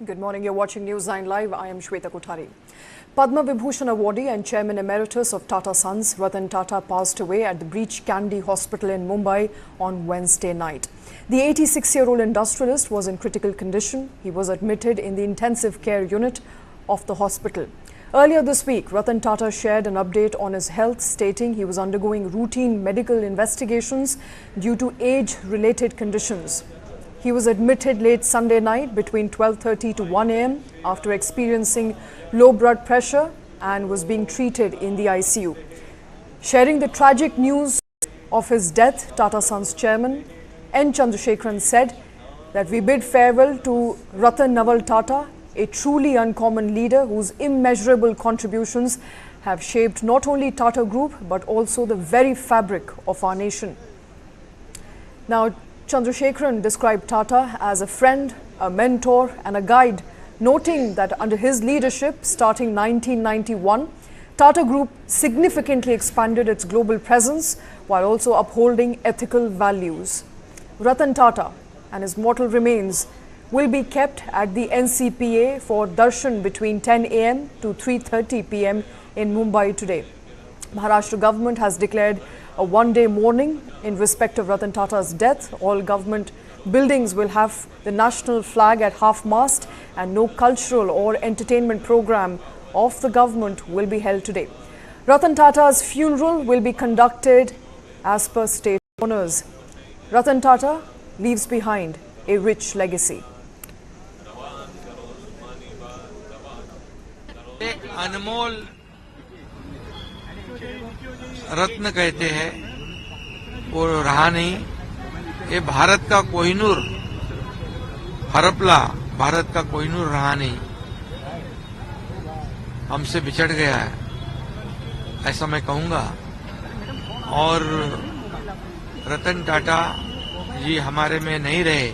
Good morning. You're watching News 9 Live. I am Shweta Kothari. Padma Vibhushan awardee and Chairman Emeritus of Tata Sons, Ratan Tata, passed away at the Breach Candy Hospital in Mumbai on Wednesday night. The 86-year-old industrialist was in critical condition. He was admitted in the intensive care unit of the hospital. Earlier this week, Ratan Tata shared an update on his health, stating he was undergoing routine medical investigations due to age-related conditions. He was admitted late Sunday night between 12:30 to 1 a.m. after experiencing low blood pressure and was being treated in the ICU. Sharing the tragic news of his death, Tata Sons chairman N. Chandrasekaran said that we bid farewell to Ratan Tata, a truly uncommon leader whose immeasurable contributions have shaped not only Tata Group but also the very fabric of our nation. Now, Chandrasekaran described Tata as a friend, a mentor and a guide, noting that under his leadership, starting 1991, Tata Group significantly expanded its global presence while also upholding ethical values. Ratan Tata and his mortal remains will be kept at the NCPA for darshan between 10 a.m. to 3:30 p.m. in Mumbai today. Maharashtra government has declared a one-day mourning in respect of Ratan Tata's death. All government buildings will have the national flag at half-mast and no cultural or entertainment program of the government will be held today. Ratan Tata's funeral will be conducted as per state honors. Ratan Tata leaves behind a rich legacy. एक अनमोल रत्न कहते हैं वो रहा नहीं। ये भारत का कोहिनूर, हरपला भारत का कोहिनूर रहा नहीं, हमसे बिछड़ गया है, ऐसा मैं कहूंगा। और रतन टाटा जी हमारे में नहीं रहे,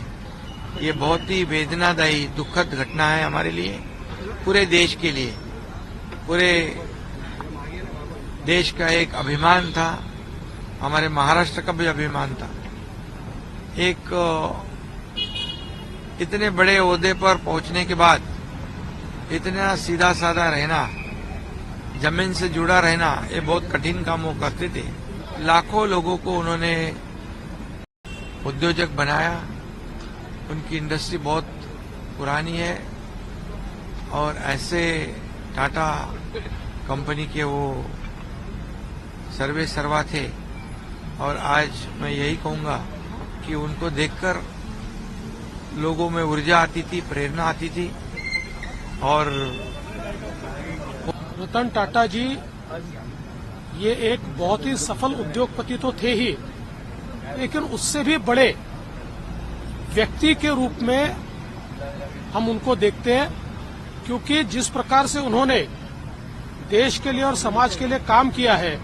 ये बहुत ही वेदनादायी दुखद घटना है हमारे लिए, पूरे देश के लिए। पूरे देश का एक अभिमान था, हमारे महाराष्ट्र का भी अभिमान था। एक इतने बड़े ओहदे पर पहुंचने के बाद इतना सीधा साधा रहना, जमीन से जुड़ा रहना, ये बहुत कठिन काम वो करते थे। लाखों लोगों को उन्होंने उद्योजक बनाया। उनकी इंडस्ट्री बहुत पुरानी है और ऐसे टाटा कंपनी के वो सर्वे सर्वा थे। और आज मैं यही कहूंगा कि उनको देखकर लोगों में ऊर्जा आती थी, प्रेरणा आती थी। और रतन टाटा जी ये एक बहुत ही सफल उद्योगपति तो थे ही, लेकिन उससे भी बड़े व्यक्ति के रूप में हम उनको देखते हैं, क्योंकि जिस प्रकार से उन्होंने देश के लिए और समाज के लिए काम किया है।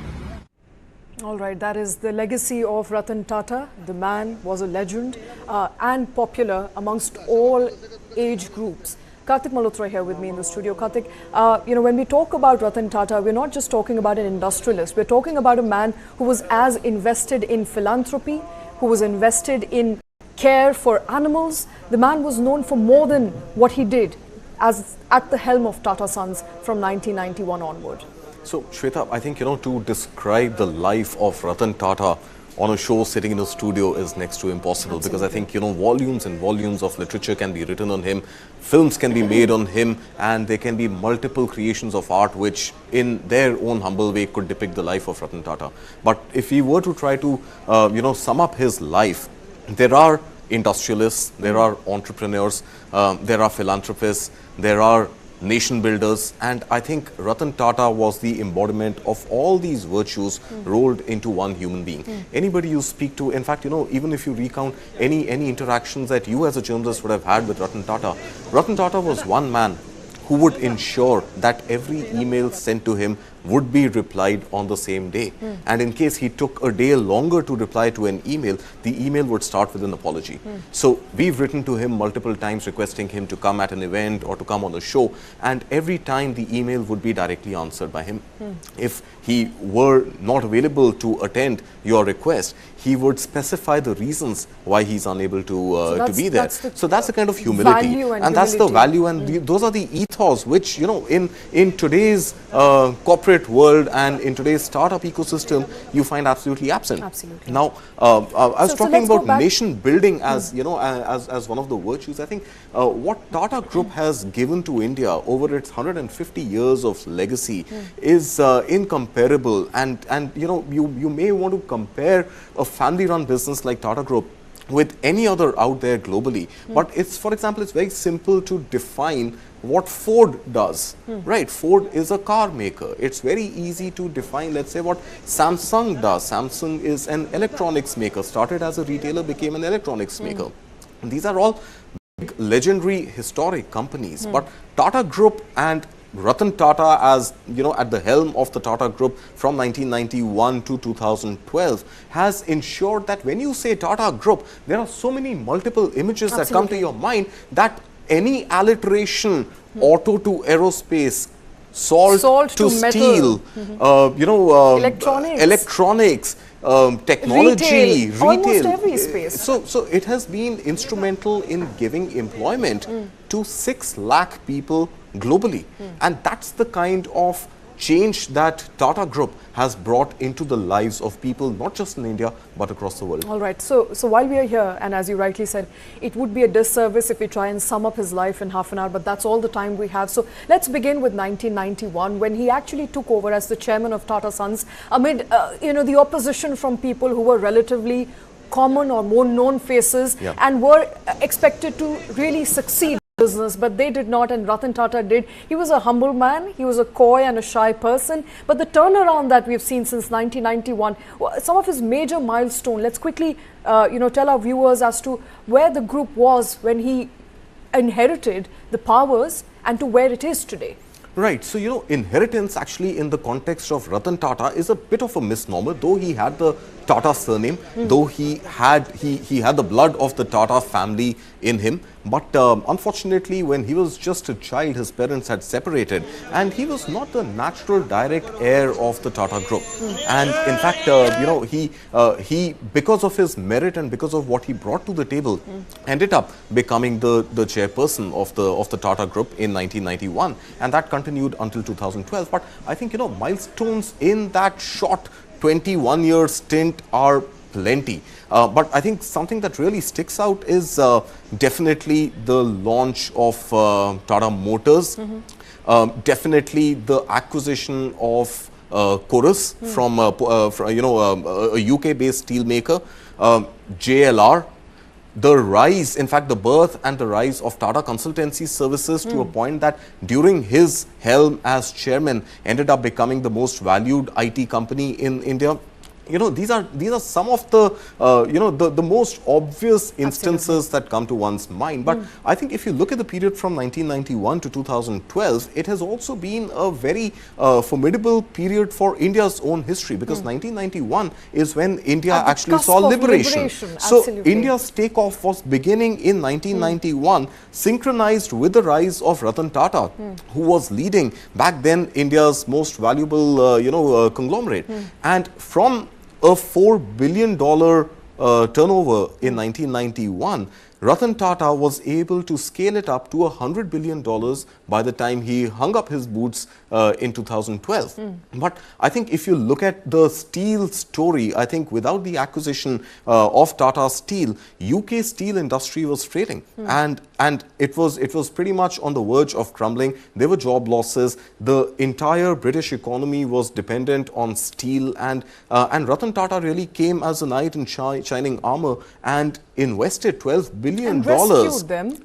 All right, that is the legacy of Ratan Tata. The man was a legend and popular amongst all age groups. Karthik Malhotra here with me in the studio. Karthik, when we talk about Ratan Tata, we're not just talking about an industrialist. We're talking about a man who was as invested in philanthropy, who was invested in care for animals. The man was known for more than what he did as at the helm of Tata Sons from 1991 onward. So, Shweta, I think, to describe the life of Ratan Tata on a show sitting in a studio is next to impossible. Absolutely. Because I think, volumes and volumes of literature can be written on him, films can be made on him, and there can be multiple creations of art which, in their own humble way, could depict the life of Ratan Tata. But if we were to try to, sum up his life, there are industrialists, there are entrepreneurs, there are philanthropists, there are nation builders, and I think Ratan Tata was the embodiment of all these virtues rolled into one human being. Anybody you speak to, in fact, even if you recount any interactions that you as a journalist would have had with Ratan Tata was one man who would ensure that every email sent to him would be replied on the same day. And in case he took a day longer to reply to an email, the email would start with an apology. So we've written to him multiple times requesting him to come at an event or to come on the show, and every time the email would be directly answered by him. If he were not available to attend your request, he would specify the reasons why he's unable to be there. That's so that's the kind of humility, and that's the value, and those are the ethos which, you know, in today's corporate world and in today's startup ecosystem, you find absolutely absent. Absolutely. Now, I was talking about nation building as, you know, as one of the virtues. I think what Tata Group has given to India over its 150 years of legacy is incomparable, and you know, you may want to compare a family-run business like Tata Group with any other out there globally, but it's, for example, it's very simple to define what Ford does, right? Ford is a car maker. It's very easy to define, let's say, what Samsung does. Samsung is an electronics maker, started as a retailer, became an electronics maker. And these are all big, legendary, historic companies, but Tata Group and Ratan Tata, as you know, at the helm of the Tata Group from 1991 to 2012, has ensured that when you say Tata Group, there are so many multiple images that come to your mind that any alliteration, auto to aerospace, salt to steel, you know, electronics, technology, retail, almost every space. So it has been instrumental in giving employment to 6 lakh people globally, and that's the kind of change that Tata Group has brought into the lives of people, not just in India, but across the world. All right. So while we are here, and as you rightly said, it would be a disservice if we try and sum up his life in half an hour, but that's all the time we have. So let's begin with 1991, when he actually took over as the chairman of Tata Sons, amid, you know, the opposition from people who were relatively common or more known faces, and were expected to really succeed business, but they did not, and Ratan Tata did. He was a humble man, he was a coy and a shy person, but the turnaround that we've seen since 1991, some of his major milestones, let's quickly you know, tell our viewers as to where the group was when he inherited the powers and to where it is today. Right. So, you know, inheritance actually in the context of Ratan Tata is a bit of a misnomer, though he had the Tata surname, though he had the blood of the Tata family in him. But unfortunately, when he was just a child, his parents had separated, and he was not the natural direct heir of the Tata Group. And in fact, you know, he because of his merit and because of what he brought to the table, ended up becoming the chairperson of the Tata Group in 1991, and that continued until 2012. But I think, you know, milestones in that short 21-year stint are plenty. But I think something that really sticks out is definitely the launch of Tata Motors, definitely the acquisition of Chorus from you know, a UK-based steel maker, JLR, the rise, in fact, the birth and the rise of Tata Consultancy Services to a point that during his helm as chairman ended up becoming the most valued IT company in India. You know, these are some of the you know, the most obvious instances that come to one's mind. But I think if you look at the period from 1991 to 2012, it has also been a very formidable period for India's own history, because 1991 is when India actually saw liberation. So India's takeoff was beginning in 1991, synchronized with the rise of Ratan Tata, who was leading back then India's most valuable you know, conglomerate. And from a $4 billion turnover in 1991, Ratan Tata was able to scale it up to $100 billion by the time he hung up his boots in 2012. But I think if you look at the steel story, I think without the acquisition of Tata Steel, UK steel industry was failing, and it was pretty much on the verge of crumbling. There were job losses. The entire British economy was dependent on steel, and Ratan Tata really came as a knight in shining armor and invested $12 billion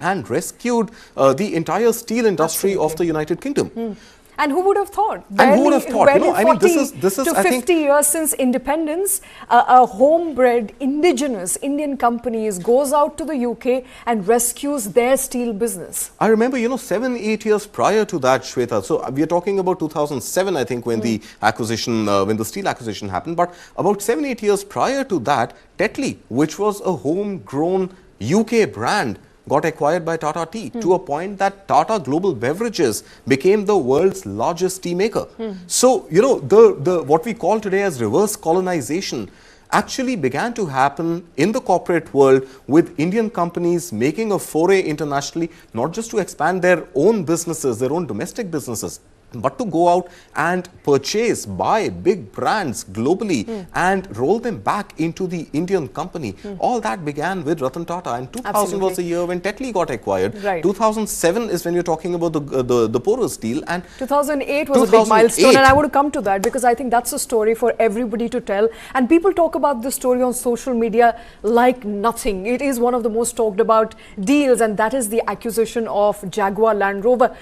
and rescued the entire steel industry of the United Kingdom. And who would have thought? And who would have thought? You know, I mean, this is to 50 years since independence, a homebred, indigenous Indian company goes out to the UK and rescues their steel business. I remember, you know, 7-8 years prior to that, Shweta. So we are talking about 2007, I think, when the acquisition, when the steel acquisition happened. But about 7-8 years prior to that, Tetley, which was a homegrown UK brand, got acquired by Tata Tea to a point that Tata Global Beverages became the world's largest tea maker. So, you know, the what we call today as reverse colonization actually began to happen in the corporate world, with Indian companies making a foray internationally, not just to expand their own businesses, their own domestic businesses, but to go out and purchase, buy big brands globally and roll them back into the Indian company. All that began with Ratan Tata, and 2000 was the year when Tetley got acquired. 2007 is when you're talking about the Porous deal, and 2008 was a big milestone, and I want to come to that because I think that's a story for everybody to tell, and people talk about this story on social media like nothing. It is one of the most talked about deals, and that is the acquisition of Jaguar Land Rover.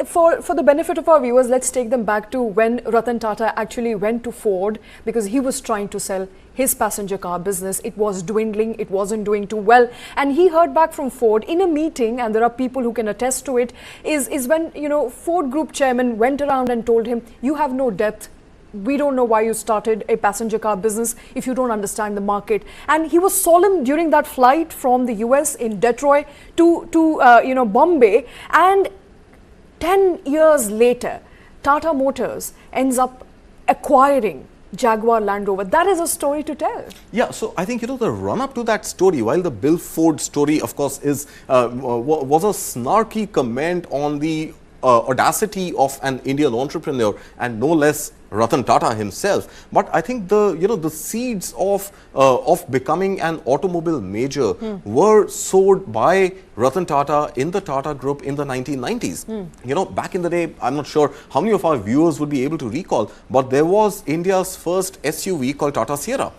For the benefit of our viewers, let's take them back to when Ratan Tata actually went to Ford, because he was trying to sell his passenger car business. It was dwindling, it wasn't doing too well, and he heard back from Ford in a meeting, and there are people who can attest to it, is when, you know, Ford Group chairman went around and told him, you have no depth. We don't know why you started a passenger car business if you don't understand the market. And he was solemn during that flight from the US in Detroit to Bombay, and 10 years later, Tata Motors ends up acquiring Jaguar Land Rover. That is a story to tell. Yeah, so I think, you know, the run-up to that story, while the Bill Ford story, of course, was a snarky comment on the audacity of an Indian entrepreneur, and no less Ratan Tata himself. But I think the seeds of becoming an automobile major were sowed by Ratan Tata in the Tata Group in the 1990s. You know, back in the day, I'm not sure how many of our viewers would be able to recall, but there was India's first SUV called Tata Sierra.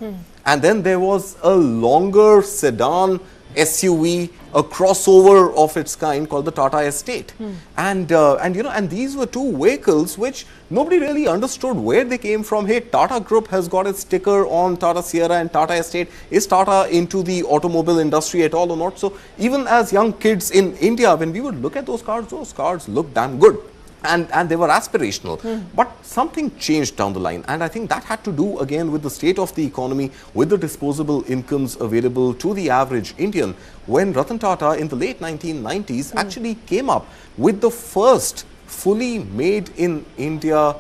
And then there was a longer sedan SUV, a crossover of its kind called the Tata Estate. And these were two vehicles which nobody really understood where they came from. Hey, Tata Group has got its sticker on Tata Sierra and Tata Estate. Is Tata into the automobile industry at all or not? So even as young kids in India, when we would look at those cars looked damn good. And they were aspirational. But something changed down the line, and I think that had to do again with the state of the economy, with the disposable incomes available to the average Indian, when Ratan Tata in the late 1990s actually came up with the first fully made in India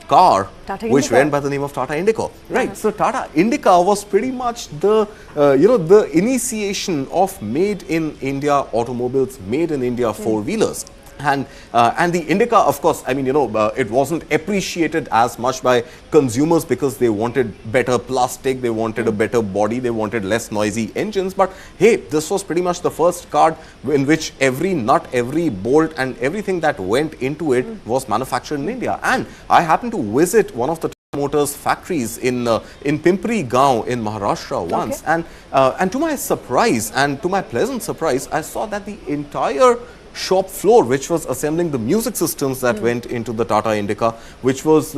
car, which went by the name of Tata Indica. Right. So Tata Indica was pretty much the the initiation of made in India automobiles, made in India four-wheelers. And the Indica, of course, I mean, it wasn't appreciated as much by consumers because they wanted better plastic, they wanted a better body, they wanted less noisy engines. But hey, this was pretty much the first car in which every nut, every bolt and everything that went into it was manufactured in India. And I happened to visit one of the Motors factories in Pimpri Gaon in Maharashtra once, and to my surprise and to my pleasant surprise, I saw that the entire shop floor, which was assembling the music systems that went into the Tata Indica, which was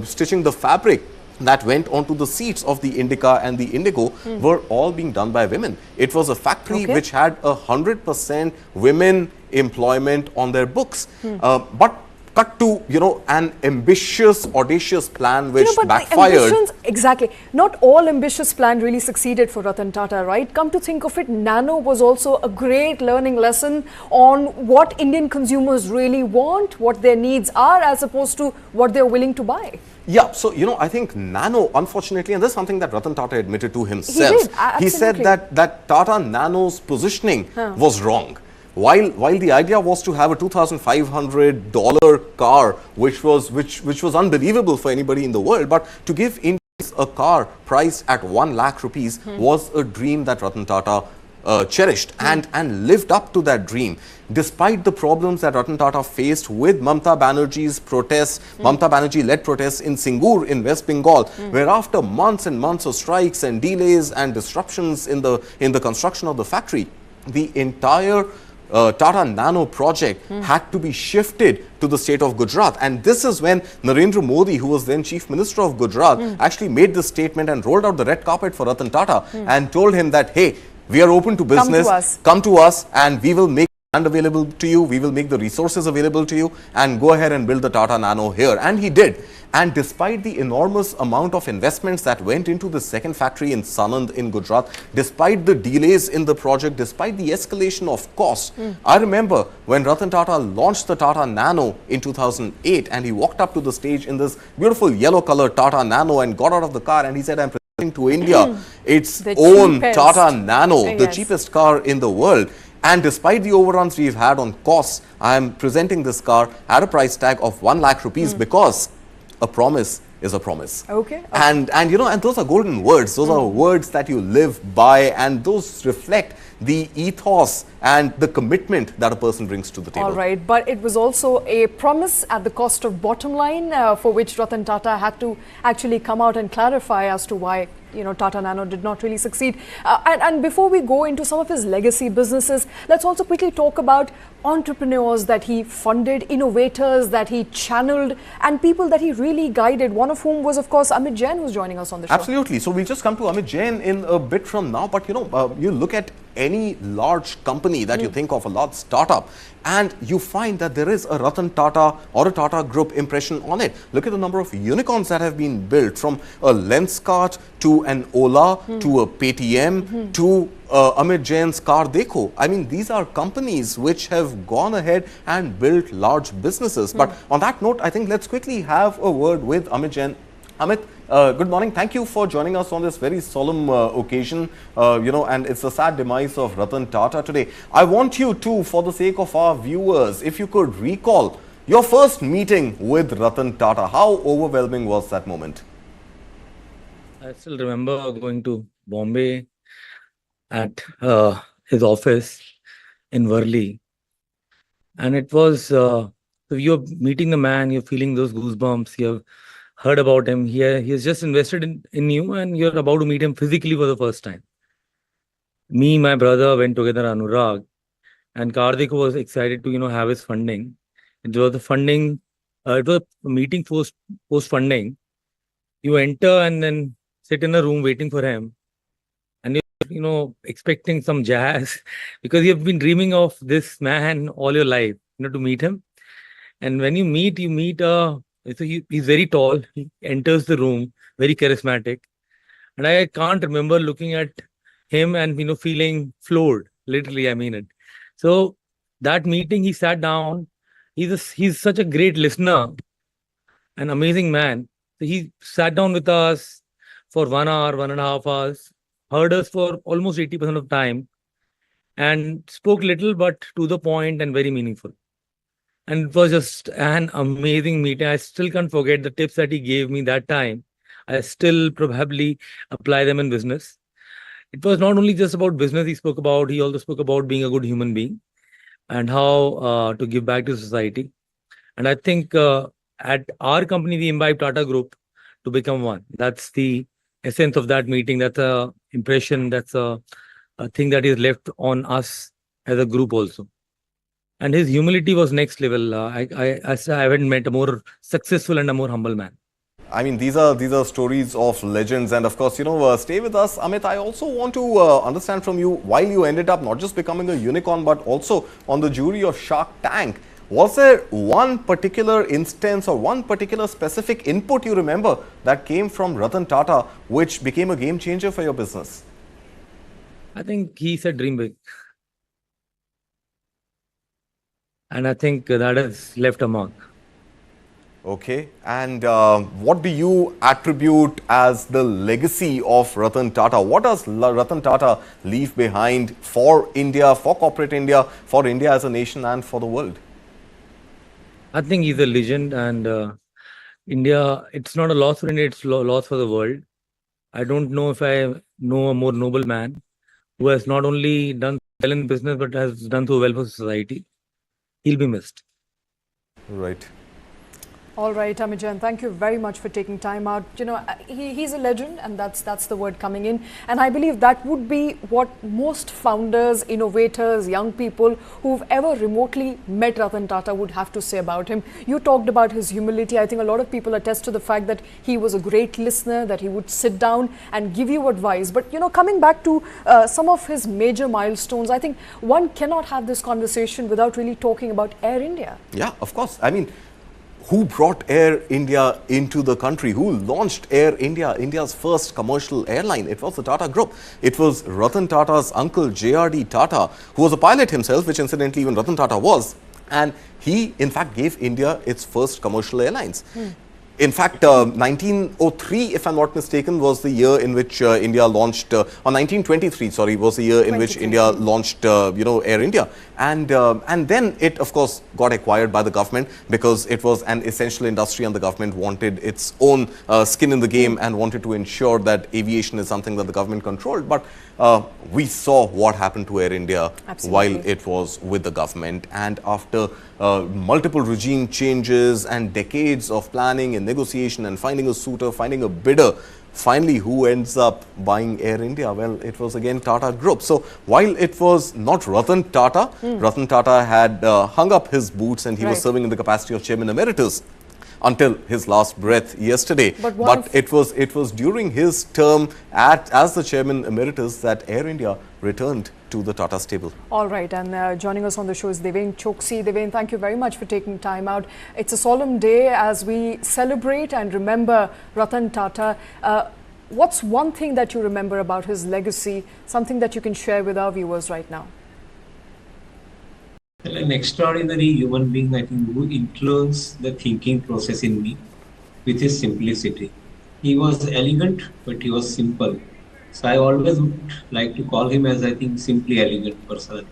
stitching the fabric that went onto the seats of the Indica and the Indigo, were all being done by women. It was a factory which had 100% women employment on their books. But cut to, an ambitious, audacious plan which backfired. Exactly. Not all ambitious plan really succeeded for Ratan Tata, right? Come to think of it, Nano was also a great learning lesson on what Indian consumers really want, what their needs are, as opposed to what they're willing to buy. Yeah, so, I think Nano, unfortunately, and this is something that Ratan Tata admitted to himself. He said that Tata Nano's positioning was wrong. While the idea was to have a $2,500 car, which was unbelievable for anybody in the world, but to give Indians a car priced at 1 lakh rupees was a dream that Ratan Tata cherished and lived up to that dream. Despite the problems that Ratan Tata faced with Mamata Banerjee's protests, Mamata Banerjee-led protests in Singur in West Bengal, where after months and months of strikes and delays and disruptions in the construction of the factory, the entire Tata Nano project had to be shifted to the state of Gujarat. And this is when Narendra Modi, who was then Chief Minister of Gujarat, actually made this statement and rolled out the red carpet for Ratan Tata and told him that, hey, we are open to business, come to us and we will make land available to you, we will make the resources available to you and go ahead and build the Tata Nano here. And he did. And despite the enormous amount of investments that went into the second factory in Sanand in Gujarat, despite the delays in the project, despite the escalation of costs, I remember when Ratan Tata launched the Tata Nano in 2008 and he walked up to the stage in this beautiful yellow color Tata Nano and got out of the car and he said, I'm to India its The own cheapest. Tata Nano, the Yes. cheapest car in the world. And despite the overruns we've had on costs, I am presenting this car at a price tag of 1 lakh rupees because a promise is a promise. Okay. And you know, and those are golden words. Those are words that you live by, and those reflect the ethos and the commitment that a person brings to the table. All right, but it was also a promise at the cost of bottom line, for which Ratan Tata had to actually come out and clarify as to why, you know, Tata Nano did not really succeed. And before we go into some of his legacy businesses, let's also quickly talk about entrepreneurs that he funded, innovators that he channeled, and people that he really guided, one of whom was, of course, Amit Jain, who's joining us on the show. Absolutely. So we'll just come to Amit Jain in a bit from now. But, you know, you look at any large company that you think of, a large startup, and you find that there is a Ratan Tata or a Tata Group impression on it. Look at the number of unicorns that have been built, from a Lenskart to an Ola to a Paytm to Amit Jain's Car Dekho. I mean, these are companies which have gone ahead and built large businesses. But on that note, I think let's quickly have a word with Amit Jain. Amit, good morning. Thank you for joining us on this very solemn occasion, you know, and it's the sad demise of Ratan Tata today. I want you to, for the sake of our viewers, if you could recall your first meeting with Ratan Tata. How overwhelming was that moment? I still remember going to Bombay at his office in Worli, and it was, so you're meeting the man, you're feeling those goosebumps, you've heard about him, he has just invested in you, and you're about to meet him physically for the first time. Me, my brother went together, Anurag, and Karthik was excited to, you know, have his funding. It was the funding, it was a meeting post funding. You enter and then sit in a room waiting for him, and you're, you know, expecting some jazz because you've been dreaming of this man all your life, you know, to meet him. And when you meet, so he's very tall. He enters the room, very charismatic. And I can't remember looking at him and, you know, feeling floored. Literally, I mean it. So that meeting, he sat down. He's such a great listener, an amazing man. So he sat down with us for 1 hour, 1.5 hours, heard us for almost 80% of the time, and spoke little but to the point and very meaningful. And it was just an amazing meeting. I still can't forget the tips that he gave me that time. I still probably apply them in business. It was not only just about business he also spoke about being a good human being and how to give back to society. And I think at our company, we imbibe Tata Group to become one. That's the essence of that meeting. That's a impression. That's a thing that is left on us as a group also. And his humility was next level. I haven't met a more successful and a more humble man. I mean, these are stories of legends, and of course, you know, stay with us, Amit. I also want to understand from you, while you ended up not just becoming a unicorn, but also on the jury of Shark Tank, was there one particular instance or one particular specific input you remember that came from Ratan Tata, which became a game changer for your business? I think he said dream big. And I think that has left a mark. Okay. And what do you attribute as the legacy of Ratan Tata? What does Ratan Tata leave behind for India, for corporate India, for India as a nation and for the world? I think he's a legend, and India, it's not a loss for India, it's a loss for the world. I don't know if I know a more noble man who has not only done well in business, but has done so well for society. He'll be missed. Right. All right, Amit Jain, thank you very much for taking time out. You know, he's a legend, and that's the word coming in. And I believe that would be what most founders, innovators, young people who've ever remotely met Ratan Tata would have to say about him. You talked about his humility. I think a lot of people attest to the fact that he was a great listener, that he would sit down and give you advice. But, you know, coming back to some of his major milestones, I think one cannot have this conversation without really talking about Air India. Yeah, of course. I mean, who brought Air India into the country? Who launched Air India, India's first commercial airline? It was the Tata Group. It was Ratan Tata's uncle, J.R.D. Tata, who was a pilot himself, which incidentally even Ratan Tata was. And he, in fact, gave India its first commercial airlines. In fact, 1903, if I'm not mistaken, was the year in which India launched, or 1923, sorry, was the year in which India launched, Air India. And then it, of course, got acquired by the government because it was an essential industry and the government wanted its own skin in the game and wanted to ensure that aviation is something that the government controlled. But we saw what happened to Air India while it was with the government. And after multiple regime changes and decades of planning and negotiation and finding a suitor, finding a bidder, finally who ends up buying Air India? Well, it was again Tata Group. So while it was not Ratan Tata, Ratan Tata had hung up his boots and he was serving in the capacity of Chairman Emeritus until his last breath yesterday. But it was during his term as the Chairman Emeritus that Air India returned to the Tata stable. All right, and joining us on the show is Deven Choksi. Deven, thank you very much for taking time out. It's a solemn day as we celebrate and remember Ratan Tata. What's one thing that you remember about his legacy, something that you can share with our viewers right now? Well, an extraordinary human being, I think, who influenced the thinking process in me with his simplicity. He was elegant, but he was simple. So I always would like to call him as, I think, simply elegant person.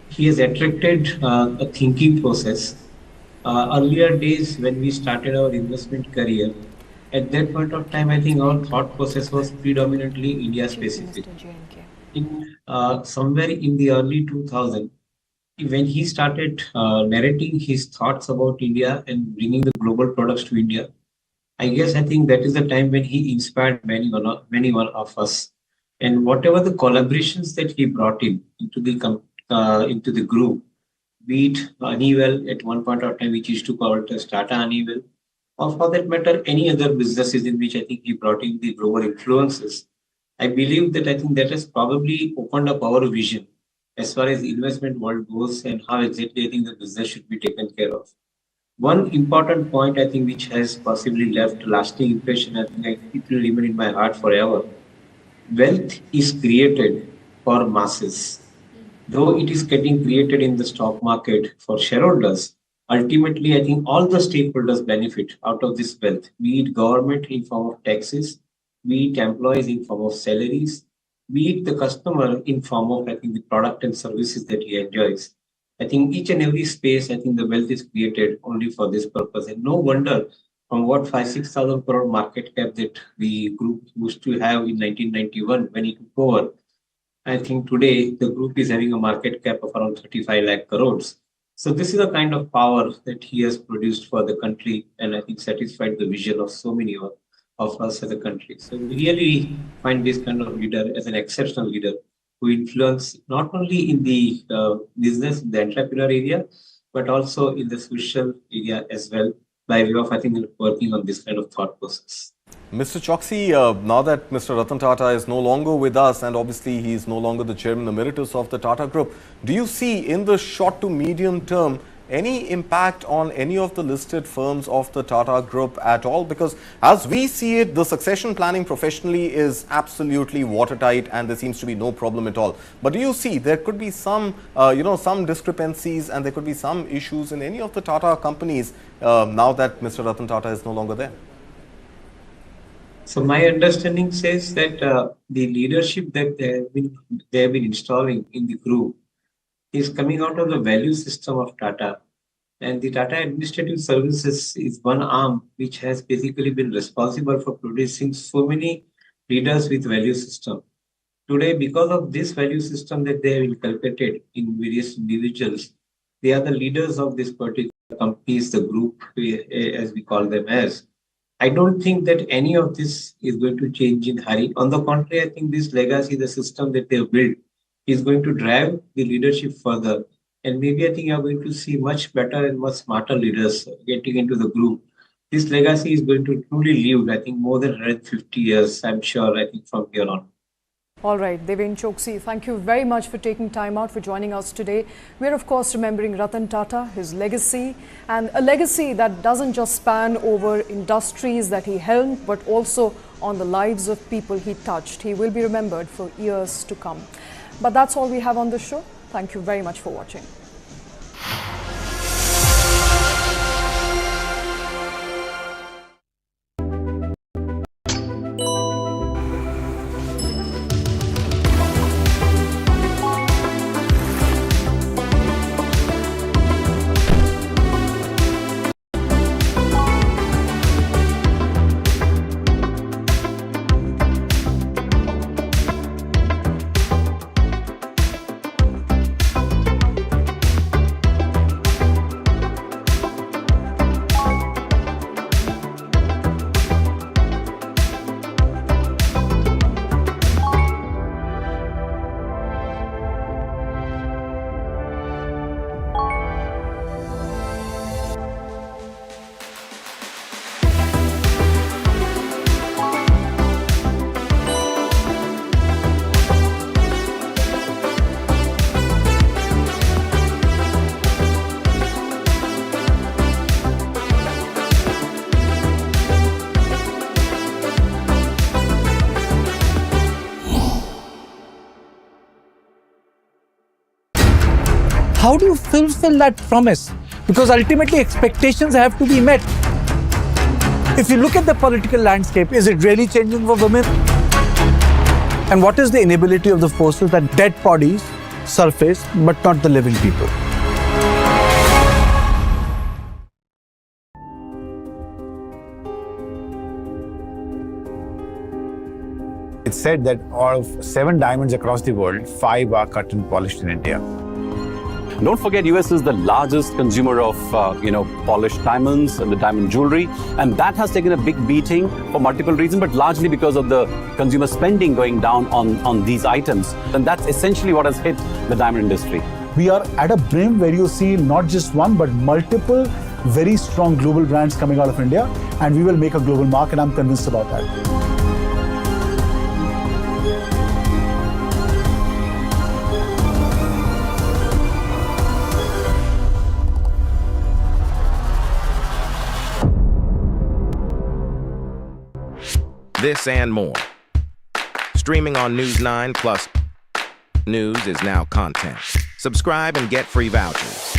He has attracted a thinking process. Earlier days when we started our investment career, at that point of time, I think our thought process was predominantly India specific. Somewhere in the early 2000s, when he started narrating his thoughts about India and bringing the global products to India, I think that is the time when he inspired many one of us. And whatever the collaborations that he brought into the group, be it Honeywell at one point of time, which used to call it as Tata Honeywell, or for that matter, any other businesses in which I think he brought in the global influences. I believe that I think that has probably opened up our vision as far as the investment world goes and how exactly I think the business should be taken care of. One important point I think which has possibly left lasting impression, I think it will remain in my heart forever. Wealth is created for masses. Though it is getting created in the stock market for shareholders, ultimately I think all the stakeholders benefit out of this wealth, be it government in form of taxes, be it employees in form of salaries, be it the customer in form of, I think, the product and services that he enjoys. I think each and every space, I think the wealth is created only for this purpose. And no wonder from what 5,000-6,000 crore market cap that the group used to have in 1991 when it took over, I think today the group is having a market cap of around 35 lakh crores. So this is the kind of power that he has produced for the country and I think satisfied the vision of so many of us as a country. So we really find this kind of leader as an exceptional leader who influence not only in the business, in the entrepreneur area, but also in the social area as well, by way of, I think, working on this kind of thought process. Mr. Choksi, now that Mr. Ratan Tata is no longer with us and obviously he is no longer the Chairman Emeritus of the Tata Group, do you see in the short to medium term any impact on any of the listed firms of the Tata Group at all? Because as we see it, the succession planning professionally is absolutely watertight and there seems to be no problem at all. But do you see there could be some, some discrepancies and there could be some issues in any of the Tata companies now that Mr. Ratan Tata is no longer there? So my understanding says that the leadership that they have been installing in the group is coming out of the value system of Tata. And the Tata Administrative Services is one arm which has basically been responsible for producing so many leaders with value system. Today, because of this value system that they have inculcated in various individuals, they are the leaders of this particular companies, the group, as we call them as. I don't think that any of this is going to change in hurry. On the contrary, I think this legacy, the system that they have built, is going to drive the leadership further. And maybe I think you are going to see much better and much smarter leaders getting into the group. This legacy is going to truly live, I think, more than 150 years, I'm sure, I think, from here on. All right, Deven Choksi, thank you very much for taking time out for joining us today. We're of course remembering Ratan Tata, his legacy, and a legacy that doesn't just span over industries that he helmed, but also on the lives of people he touched. He will be remembered for years to come. But that's all we have on the show. Thank you very much for watching. how do you fulfill that promise? Because ultimately expectations have to be met. If you look at the political landscape, is it really changing for women? And what is the inability of the forces that dead bodies surface, but not the living people? It's said that out of 7 diamonds across the world, 5 are cut and polished in India. Don't forget, US is the largest consumer of, polished diamonds and the diamond jewelry. And that has taken a big beating for multiple reasons, but largely because of the consumer spending going down on these items. And that's essentially what has hit the diamond industry. We are at a brim where you see not just one, but multiple very strong global brands coming out of India. And we will make a global mark, and I'm convinced about that. This and more. Streaming on News 9 Plus. News is now content. Subscribe and get free vouchers.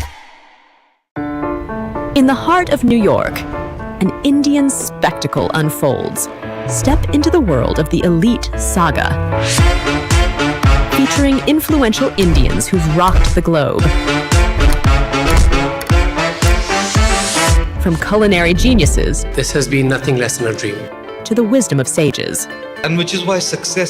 In the heart of New York, an Indian spectacle unfolds. Step into the world of the elite saga. Featuring influential Indians who've rocked the globe. From culinary geniuses. This has been nothing less than a dream. To the wisdom of sages. And which is why success